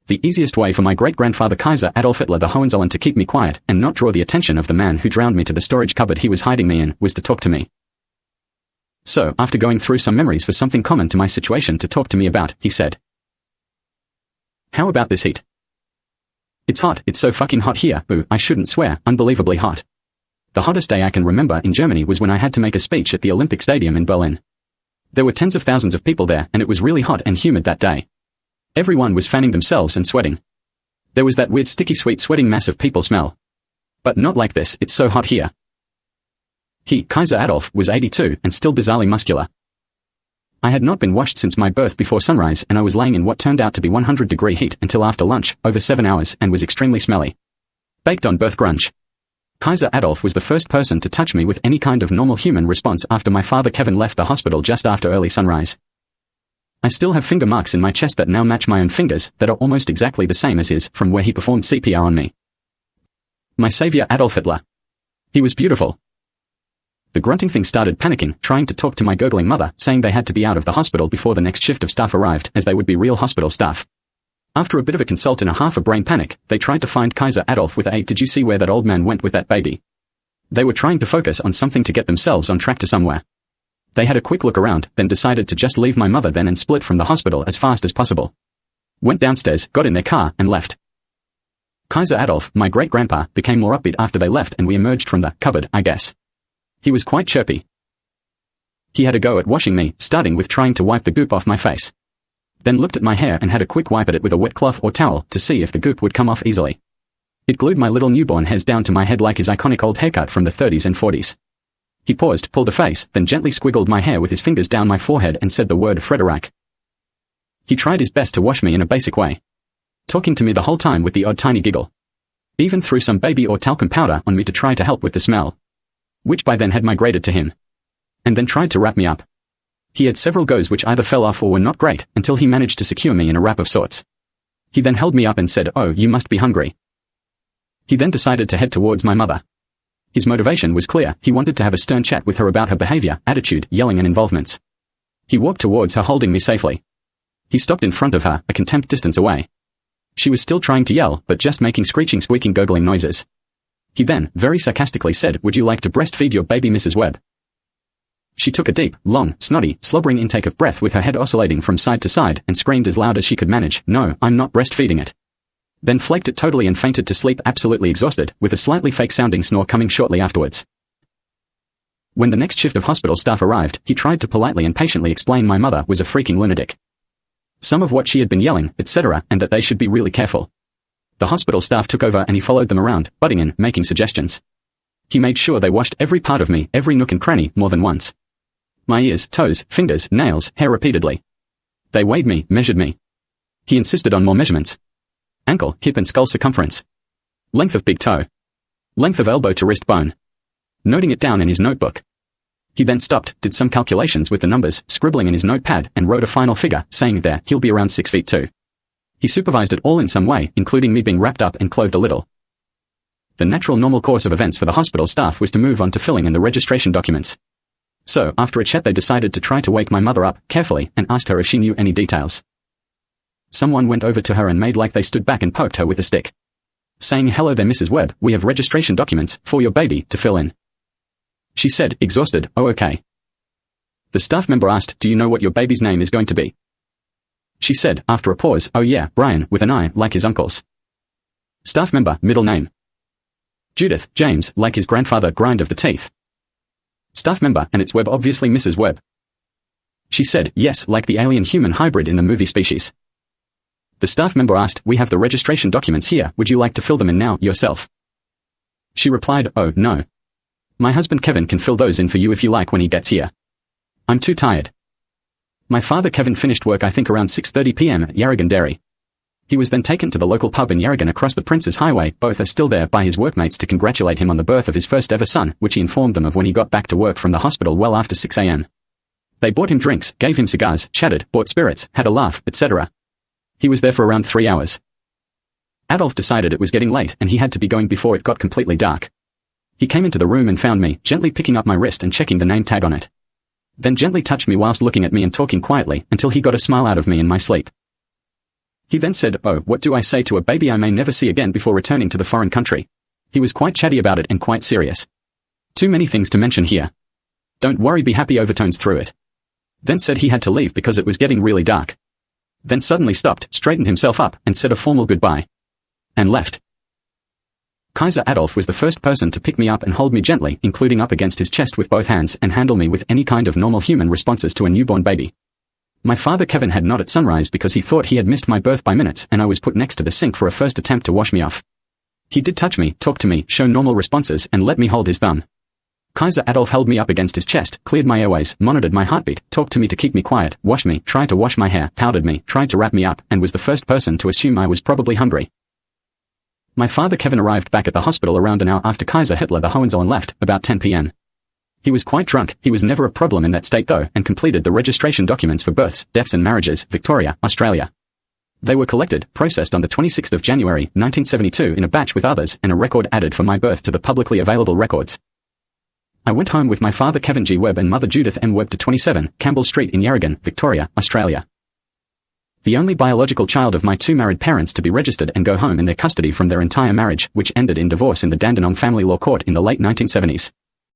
The easiest way for my great-grandfather Kaiser Adolf Hitler the Hohenzollern to keep me quiet and not draw the attention of the man who drowned me to the storage cupboard he was hiding me in was to talk to me. So, after going through some memories for something common to my situation to talk to me about, he said, "How about this heat? It's hot, it's so fucking hot here, ooh, I shouldn't swear, unbelievably hot. The hottest day I can remember in Germany was when I had to make a speech at the Olympic Stadium in Berlin. There were tens of thousands of people there and it was really hot and humid that day. Everyone was fanning themselves and sweating. There was that weird sticky sweet sweating mass of people smell. But not like this, it's so hot here." He, Kaiser Adolf, was 82 and still bizarrely muscular. I had not been washed since my birth before sunrise and I was laying in what turned out to be 100-degree heat until after lunch, over 7 hours, and was extremely smelly. Baked on birth grunge. Kaiser Adolf was the first person to touch me with any kind of normal human response after my father Kevin left the hospital just after early sunrise. I still have finger marks in my chest that now match my own fingers that are almost exactly the same as his from where he performed C.P.R. on me. My savior Adolf Hitler. He was beautiful. The grunting thing started panicking, trying to talk to my gurgling mother, saying they had to be out of the hospital before the next shift of staff arrived, as they would be real hospital staff. After a bit of a consult and a half a brain panic, they tried to find Kaiser Adolf with a "Did you see where that old man went with that baby?" They were trying to focus on something to get themselves on track to somewhere. They had a quick look around, then decided to just leave my mother then and split from the hospital as fast as possible. Went downstairs, got in their car, and left. Kaiser Adolf, my great-grandpa, became more upbeat after they left and we emerged from the cupboard, I guess. He was quite chirpy. He had a go at washing me, starting with trying to wipe the goop off my face. Then looked at my hair and had a quick wipe at it with a wet cloth or towel to see if the goop would come off easily. It glued my little newborn hairs down to my head like his iconic old haircut from the 30s and 40s. He paused, pulled a face, then gently squiggled my hair with his fingers down my forehead and said the word Frederick. He tried his best to wash me in a basic way, talking to me the whole time with the odd tiny giggle. Even threw some baby or talcum powder on me to try to help with the smell, which by then had migrated to him. And then tried to wrap me up. He had several goes which either fell off or were not great, until he managed to secure me in a wrap of sorts. He then held me up and said, "Oh, you must be hungry." He then decided to head towards my mother. His motivation was clear, he wanted to have a stern chat with her about her behavior, attitude, yelling and involvements. He walked towards her holding me safely. He stopped in front of her, a contempt distance away. She was still trying to yell, but just making screeching, squeaking, gurgling noises. He then, very sarcastically said, "Would you like to breastfeed your baby, Mrs. Webb?" She took a deep, long, snotty, slobbering intake of breath with her head oscillating from side to side and screamed as loud as she could manage, "No, I'm not breastfeeding it." Then flaked it totally and fainted to sleep absolutely exhausted, with a slightly fake-sounding snore coming shortly afterwards. When the next shift of hospital staff arrived, he tried to politely and patiently explain my mother was a freaking lunatic. Some of what she had been yelling, etc., and that they should be really careful. The hospital staff took over and he followed them around, butting in, making suggestions. He made sure they washed every part of me, every nook and cranny, more than once. My ears, toes, fingers, nails, hair repeatedly. They weighed me, measured me. He insisted on more measurements. Ankle, hip and skull circumference. Length of big toe. Length of elbow to wrist bone. Noting it down in his notebook. He then stopped, did some calculations with the numbers, scribbling in his notepad, and wrote a final figure, saying there, he'll be around 6 feet 2. He supervised it all in some way, including me being wrapped up and clothed a little. The natural normal course of events for the hospital staff was to move on to filling in the registration documents. So, after a chat they decided to try to wake my mother up, carefully, and ask her if she knew any details. Someone went over to her and made like they stood back and poked her with a stick, saying, "Hello there, Mrs. Webb, we have registration documents for your baby to fill in." She said, exhausted, "Oh, okay." The staff member asked, "Do you know what your baby's name is going to be?" She said, after a pause, "Oh yeah, Brian, with an I, like his uncle's." Staff member, middle name. Judith, James, like his grandfather, grind of the teeth. Staff member, and it's Webb, obviously Mrs. Webb. She said, "Yes, like the alien-human hybrid in the movie Species." The staff member asked, "We have the registration documents here, would you like to fill them in now, yourself?" She replied, "Oh, no. My husband Kevin can fill those in for you if you like when he gets here. I'm too tired." My father Kevin finished work I think around 6:30 p.m. at Yarragon Dairy. He was then taken to the local pub in Yarragon across the Prince's Highway, both are still there, by his workmates to congratulate him on the birth of his first ever son, which he informed them of when he got back to work from the hospital well after 6 a.m. They bought him drinks, gave him cigars, chatted, bought spirits, had a laugh, etc. He was there for around 3 hours. Adolf decided it was getting late and he had to be going before it got completely dark. He came into the room and found me, gently picking up my wrist and checking the name tag on it. Then gently touched me whilst looking at me and talking quietly until he got a smile out of me in my sleep. He then said, "Oh, what do I say to a baby I may never see again before returning to the foreign country?" He was quite chatty about it and quite serious. Too many things to mention here. "Don't worry, be happy" overtones through it. Then said he had to leave because it was getting really dark. Then suddenly stopped, straightened himself up, and said a formal goodbye. And left. Kaiser Adolf was the first person to pick me up and hold me gently, including up against his chest with both hands, and handle me with any kind of normal human responses to a newborn baby. My father Kevin had not at sunrise because he thought he had missed my birth by minutes, and I was put next to the sink for a first attempt to wash me off. He did touch me, talk to me, show normal responses, and let me hold his thumb. Kaiser Adolf held me up against his chest, cleared my airways, monitored my heartbeat, talked to me to keep me quiet, washed me, tried to wash my hair, powdered me, tried to wrap me up, and was the first person to assume I was probably hungry. My father Kevin arrived back at the hospital around an hour after Kaiser Hitler the Hohenzollern left, about 10 p.m. He was quite drunk. He was never a problem in that state though, and completed the registration documents for births, deaths and marriages, Victoria, Australia. They were collected, processed on the 26th of January, 1972 in a batch with others, and a record added for my birth to the publicly available records. I went home with my father Kevin G. Webb and mother Judith M. Webb to 27, Campbell Street in Warragul, Victoria, Australia. The only biological child of my two married parents to be registered and go home in their custody from their entire marriage, which ended in divorce in the Dandenong Family Law Court in the late 1970s.